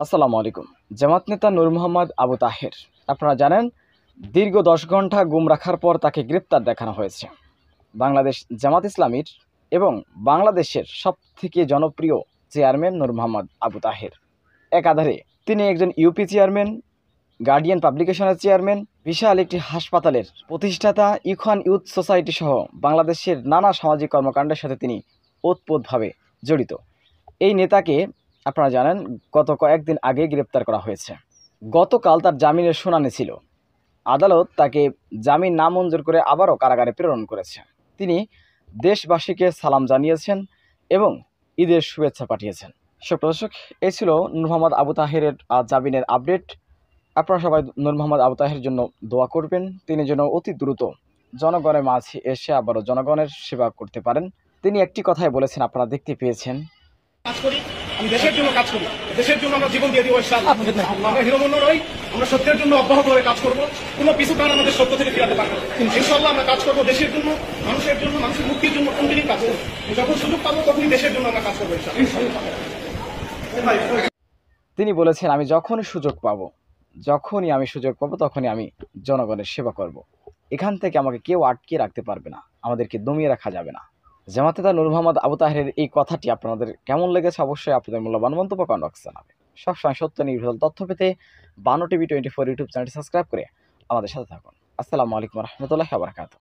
আসসালামু আলাইকুম। জামাত নেতা নূর মোহাম্মদ আবু তাহের, আপনারা জানেন, দীর্ঘ 10 ঘন্টা গুম রাখার পর তাকে গ্রেপ্তার দেখানো হয়েছে। বাংলাদেশ জামাত ইসলামীর এবং বাংলাদেশের সবথেকে জনপ্রিয় চেয়ারম্যান নূর মোহাম্মদ আবু তাহের। একাধারে তিনি একজন ইউপি চেয়ারম্যান, গার্ডিয়ান পাবলিকেশনের চেয়ারম্যান, বিশাল একটি হাসপাতালের প্রতিষ্ঠাতা, ইখওয়ান ইউথ সোসাইটি সহ বাংলাদেশের নানা সামাজিক কর্মকাণ্ডের সাথে তিনি ওতপ্রোতভাবে জড়িত। এই নেতাকে আপনারা জানেন গত কয়েকদিন আগে গ্রেপ্তার করা হয়েছে। গতকাল তার জামিনের শুনানি ছিল। আদালত তাকে জামিন নামঞ্জুর করে আবারও কারাগারে প্রেরণ করেছে। তিনি দেশবাসীকে সালাম জানিয়েছেন এবং ঈদের শুভেচ্ছা পাঠিয়েছেন। দর্শক, এই ছিল নূর মোহাম্মদ আবু তাহেরের জামিনের আপডেট। আপনারা সবাই নূর মোহাম্মদ আবু তাহেরের জন্য দোয়া করবেন, তিনি যেন অতি দ্রুত জনগণের মাঝে এসে আবারও জনগণের সেবা করতে পারেন। তিনি একটি কথাই বলেছেন, আপনারা দেখতে পেয়েছেন, কাজ করি, আমি দেশের জন্য কাজ করি, দেশের জন্য আমরা জীবন দিয়ে দিব ইনশাআল্লাহ। আমরা হিরোমন্য নই, আমরা সত্যের জন্য অব্যাহত হয়ে কাজ করব। কোনো পিছু টান আমাদের সত্য থেকে ফিরাতে পারবে না। ইনশাআল্লাহ আমরা কাজ করব দেশের জন্য, মানুষের জন্য, মানুষের মুক্তির জন্য। কোনদিনই কাজ করব, যখন সুযোগ পাবো তখনই দেশের জন্য আমরা কাজ করবো ইনশাআল্লাহ। তিনি বলেছেন, আমি যখনই সুযোগ পাবো তখনই আমি জনগণের সেবা করব। এখান থেকে আমাকে কেউ আটকে রাখতে পারবে না, আমাদেরকে দমিয়ে রাখা যাবে না। জামাত নেতা নূর মোহাম্মদ আবু তাহেরের এই কথাটি আপনাদের কেমন লেগেছে অবশ্যই আপনাদের মূল্যবান মন্তব্য কমেন্ট বক্সে জানাবেন। সবসময় সত্য নির্ভরশীল তথ্য পেতে বানো টিভি 24 ইউটিউব চ্যানেলটি সাবস্ক্রাইব করে আমাদের সাথে থাকুন। আসসালামু আলাইকুম রহমতুল্লাহি ওয়া বারাকাতুহু।